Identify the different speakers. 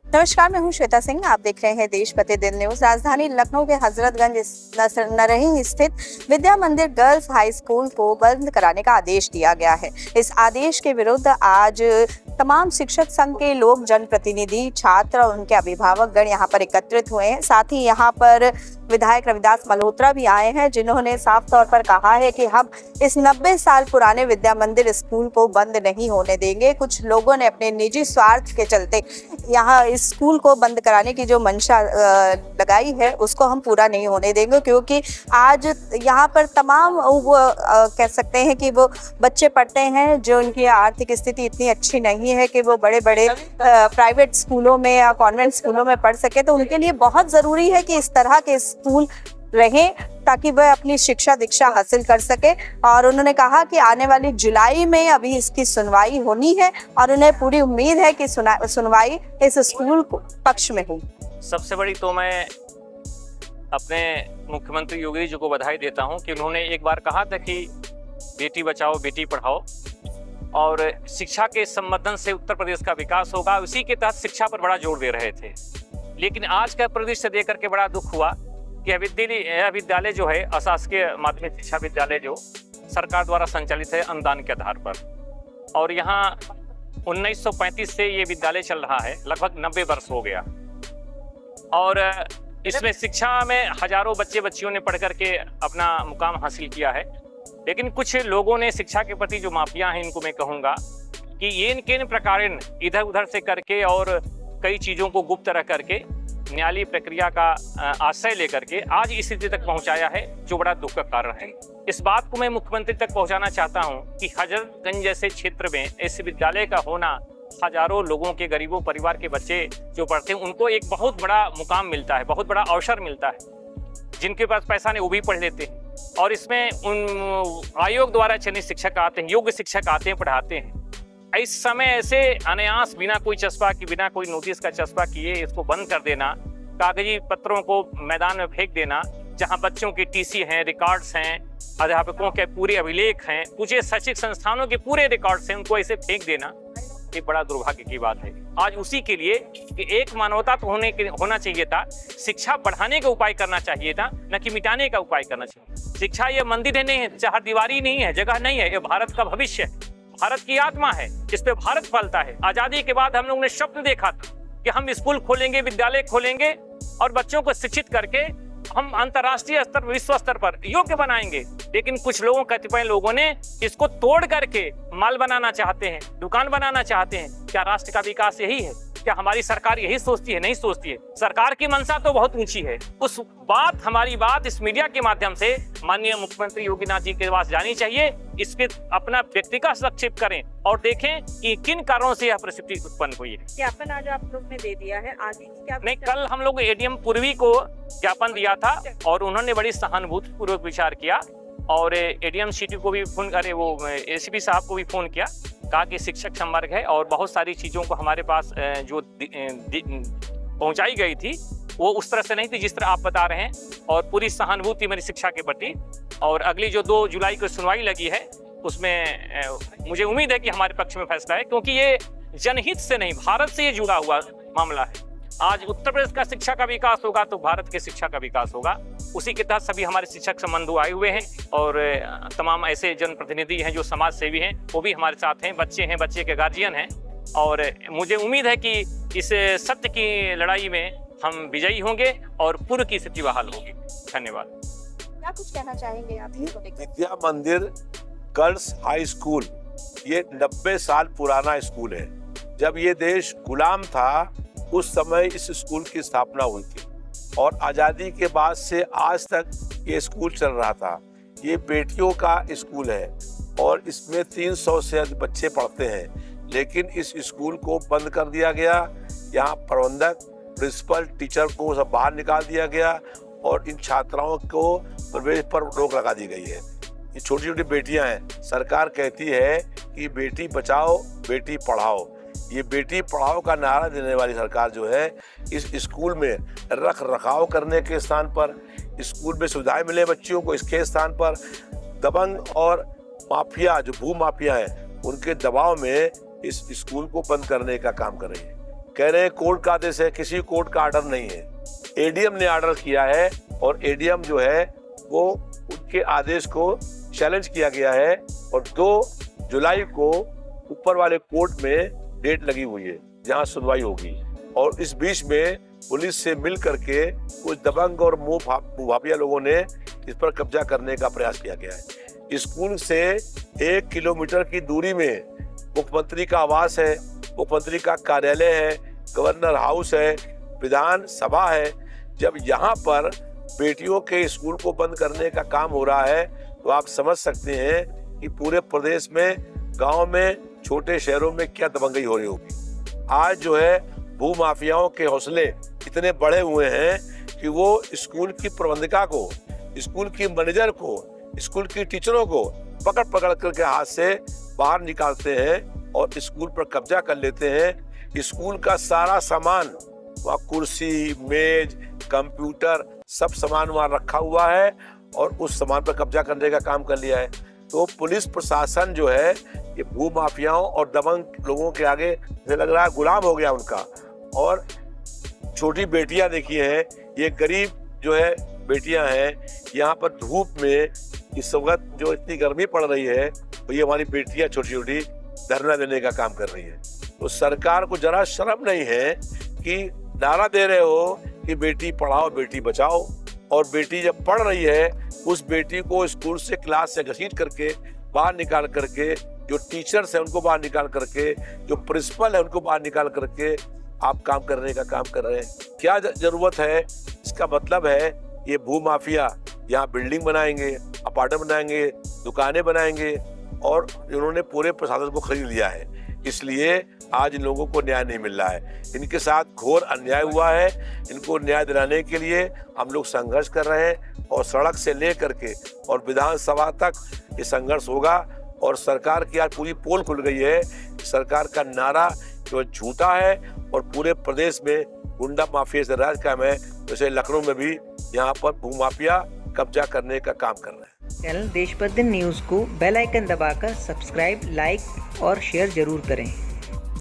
Speaker 1: नमस्कार, मैं हूं श्वेता सिंह। आप देख रहे हैं देश प्रतिदिन न्यूज। राजधानी लखनऊ के हजरतगंज नरही स्थित विद्या मंदिर गर्ल्स हाई स्कूल को बंद कराने का आदेश दिया गया है। इस आदेश के विरुद्ध आज तमाम शिक्षक संघ के लोग, जनप्रतिनिधि, छात्र और उनके अभिभावक गण यहाँ पर एकत्रित हुए हैं। साथ ही यहाँ पर विधायक रविदास मल्होत्रा भी आए हैं, जिन्होंने साफ तौर पर कहा है कि हम इस 90 साल पुराने विद्या मंदिर स्कूल को बंद नहीं होने देंगे। कुछ लोगों ने अपने निजी स्वार्थ के चलते यहाँ इस स्कूल को बंद कराने की जो मंशा लगाई है उसको हम पूरा नहीं होने देंगे, क्योंकि आज यहाँ पर तमाम वो कह सकते हैं कि वो बच्चे पढ़ते हैं जो उनकी आर्थिक स्थिति इतनी अच्छी नहीं है कि वो बड़े बड़े प्राइवेट स्कूलों में या कॉन्वेंट स्कूलों में पढ़ सके। तो उनके लिए बहुत ज़रूरी है कि इस तरह के स्कूल रहें ताकि वह अपनी शिक्षा दीक्षा हासिल कर सके। और उन्होंने कहा कि आने वाली जुलाई में अभी इसकी सुनवाई होनी है और उन्हें पूरी उम्मीद है कि सुनवाई इस स्कूल पक्ष में हो।
Speaker 2: सबसे बड़ी तो मैं अपने मुख्यमंत्री योगी जी को बधाई देता हूं कि उन्होंने एक बार कहा था कि बेटी बचाओ बेटी पढ़ाओ और शिक्षा के संवर्धन से उत्तर प्रदेश का विकास होगा। उसी के तहत शिक्षा पर बड़ा जोर दे रहे थे। लेकिन आज का परिदृश्य देख करके बड़ा दुख हुआ कि विद्यालय जो है, अशासकीय माध्यमिक शिक्षा विद्यालय जो सरकार द्वारा संचालित है अनुदान के आधार पर, और यहाँ 1935 से ये विद्यालय चल रहा है, लगभग 90 वर्ष हो गया। और इसमें शिक्षा में हजारों बच्चे बच्चियों ने पढ़ करके अपना मुकाम हासिल किया है। लेकिन कुछ लोगों ने शिक्षा के प्रति जो माफिया हैं, इनको मैं कहूँगा कि ये इनके प्रकार इधर उधर से करके और कई चीज़ों को गुप्त रख करके न्यायालयी प्रक्रिया का आश्रय लेकर के आज इस स्थिति तक पहुंचाया है, जो बड़ा दुख का कारण है। इस बात को मैं मुख्यमंत्री तक पहुंचाना चाहता हूं कि हजरतगंज जैसे क्षेत्र में ऐसे विद्यालय का होना हजारों लोगों के, गरीबों परिवार के बच्चे जो पढ़ते हैं उनको एक बहुत बड़ा मुकाम मिलता है, बहुत बड़ा अवसर मिलता है। जिनके पास पैसा नहीं वो भी पढ़ लेते हैं और इसमें उन आयोग द्वारा चयनित शिक्षक आते हैं, योग्य शिक्षक आते हैं, पढ़ाते हैं। इस समय ऐसे अनायास बिना कोई चस्पा की, बिना कोई नोटिस का चस्पा किए इसको बंद कर देना, कागजी पत्रों को मैदान में फेंक देना, जहां बच्चों की टीसी हैं, रिकॉर्ड्स हैं, अध्यापकों के पूरे अभिलेख हैं, कुछ शैक्षिक संस्थानों के पूरे रिकॉर्ड्स हैं, उनको ऐसे फेंक देना ये बड़ा दुर्भाग्य की बात है। आज उसी के लिए कि एक मानवता तो होना चाहिए था, शिक्षा बढ़ाने का उपाय करना चाहिए था, न कि मिटाने का उपाय करना चाहिए। शिक्षा ये मंदिर नहीं है, चार दीवारी नहीं है, जगह नहीं है, ये भारत का भविष्य है, भारत की आत्मा है, इस पे भारत फलता है। आजादी के बाद हम लोगों ने स्वप्न देखा था कि हम स्कूल खोलेंगे, विद्यालय खोलेंगे और बच्चों को शिक्षित करके हम अंतर्राष्ट्रीय स्तर, विश्व स्तर पर योग्य बनाएंगे। लेकिन कुछ लोगों, कतिपय लोगों ने इसको तोड़ करके माल बनाना चाहते हैं, दुकान बनाना चाहते हैं। क्या राष्ट्र का विकास यही है? क्या हमारी सरकार यही सोचती है? नहीं सोचती है। सरकार की मंशा तो बहुत ऊंची है। उस बात, हमारी बात इस मीडिया के माध्यम से माननीय मुख्यमंत्री योगीनाथ जी के पास जानी चाहिए। इसके अपना व्यक्तिगत हस्तक्षेप करें और देखें कि किन कारणों से यह परिस्थिति उत्पन्न हुई है।
Speaker 1: ज्ञापन आज आप लोग ने दे दिया है, आगे क्या?
Speaker 2: नहीं, कल हम लोग एडीएम पूर्वी को ज्ञापन दिया था और उन्होंने बड़ी सहानुभूतिपूर्वक विचार किया और एडीएम सिटी को भी फोन करे, वो एसीपी साहब को भी फोन किया, कहा कि शिक्षक संवर्ग है और बहुत सारी चीज़ों को हमारे पास जो पहुंचाई गई थी वो उस तरह से नहीं थी जिस तरह आप बता रहे हैं, और पूरी सहानुभूति मेरी शिक्षा के प्रति। और अगली जो 2 जुलाई को सुनवाई लगी है उसमें मुझे उम्मीद है कि हमारे पक्ष में फैसला है, क्योंकि ये जनहित से नहीं, भारत से ये जुड़ा हुआ मामला है। आज उत्तर प्रदेश का शिक्षा का विकास होगा तो भारत के शिक्षा का विकास होगा। उसी के तहत सभी हमारे शिक्षक संबंधु आए हुए हैं और तमाम ऐसे जनप्रतिनिधि हैं जो समाज सेवी हैं, वो भी हमारे साथ हैं, बच्चे के गार्जियन हैं। और मुझे उम्मीद है कि इस सत्य की लड़ाई में हम विजयी होंगे और पूर्व की स्थिति बहाल होगी। धन्यवाद।
Speaker 1: क्या कुछ कहना चाहेंगे आप?
Speaker 3: विद्या मंदिर गर्ल्स हाई स्कूल ये 90 साल पुराना स्कूल है। जब ये देश गुलाम था उस समय इस स्कूल की स्थापना हुई थी और आज़ादी के बाद से आज तक ये स्कूल चल रहा था। ये बेटियों का स्कूल है और इसमें 300 से अधिक बच्चे पढ़ते हैं, लेकिन इस स्कूल को बंद कर दिया गया। यहाँ प्रबंधक, प्रिंसिपल, टीचर को सब बाहर निकाल दिया गया और इन छात्राओं को प्रवेश पर रोक लगा दी गई है। ये छोटी छोटी बेटियां हैं। सरकार कहती है कि बेटी बचाओ बेटी पढ़ाओ। ये बेटी पढ़ाओ का नारा देने वाली सरकार जो है, इस स्कूल में रख रखाव करने के स्थान पर, स्कूल में सुविधाएं मिले बच्चियों को इसके स्थान पर दबंग और माफिया, जो भू माफिया हैं, उनके दबाव में इस स्कूल को बंद करने का काम कर रही है। कह रहे हैं कोर्ट का आदेश है, किसी कोर्ट का ऑर्डर नहीं है, एडीएम ने ऑर्डर किया है और एडीएम जो है वो उनके आदेश को चैलेंज किया गया है और 2 जुलाई को ऊपर वाले कोर्ट में डेट लगी हुई है जहां सुनवाई होगी। और इस बीच में पुलिस से मिल करके कुछ दबंग और मुहाफिया लोगों ने इस पर कब्जा करने का प्रयास किया गया है। स्कूल से 1 किलोमीटर की दूरी में मुख्यमंत्री का आवास है, मुख्यमंत्री का कार्यालय है, गवर्नर हाउस है, विधान सभा है। जब यहाँ पर बेटियों के स्कूल को बंद करने का काम हो रहा है तो आप समझ सकते हैं कि पूरे प्रदेश में, गांव में, छोटे शहरों में क्या दबंगई हो रही होगी। आज जो है भू माफियाओं के हौसले इतने बढ़े हुए हैं कि वो स्कूल की प्रबंधिका को, स्कूल की मैनेजर को, स्कूल की टीचरों को पकड़ पकड़ करके हाथ से बाहर निकालते हैं और स्कूल पर कब्जा कर लेते हैं। स्कूल का सारा सामान, वहाँ कुर्सी, मेज, कंप्यूटर, सब सामान वहाँ रखा हुआ है और उस सामान पर कब्जा करने का काम कर लिया है। तो पुलिस प्रशासन जो है ये भू माफियाओं और दबंग लोगों के आगे मुझे लग रहा है गुलाम हो गया उनका। और छोटी बेटियां देखी हैं, ये गरीब जो है बेटियां हैं, यहाँ पर धूप में इस वक्त जो इतनी गर्मी पड़ रही है तो ये हमारी बेटियां छोटी छोटी धरना देने का काम कर रही है। तो सरकार को जरा शर्म नहीं है कि नारा दे रहे हो कि बेटी पढ़ाओ बेटी बचाओ, और बेटी जब पढ़ रही है उस बेटी को स्कूल से, क्लास से घसीट करके बाहर निकाल करके, जो टीचर्स है उनको बाहर निकाल करके, जो प्रिंसिपल है उनको बाहर निकाल करके आप काम करने का काम कर रहे हैं। क्या जरूरत है? इसका मतलब है ये भू माफिया यहाँ बिल्डिंग बनाएंगे, अपार्टमेंट बनाएंगे, दुकानें बनाएंगे और इन्होंने पूरे प्रशासन को खरीद लिया है। इसलिए आज इन लोगों को न्याय नहीं मिल रहा है। इनके साथ घोर अन्याय हुआ है। इनको न्याय दिलाने के लिए हम लोग संघर्ष कर रहे हैं और सड़क से लेकर के और विधानसभा तक ये संघर्ष होगा। और सरकार की आज पूरी पोल खुल गई है। सरकार का नारा जो झूठा है और पूरे प्रदेश में गुंडा माफिया से राज कायम है। जैसे लखनऊ में भी यहाँ पर भूमाफिया कब्जा करने का काम कर रहा है।
Speaker 4: चैनल देश प्रतिदिन न्यूज़ को बेल आइकन दबाकर सब्सक्राइब, लाइक और शेयर जरूर करें।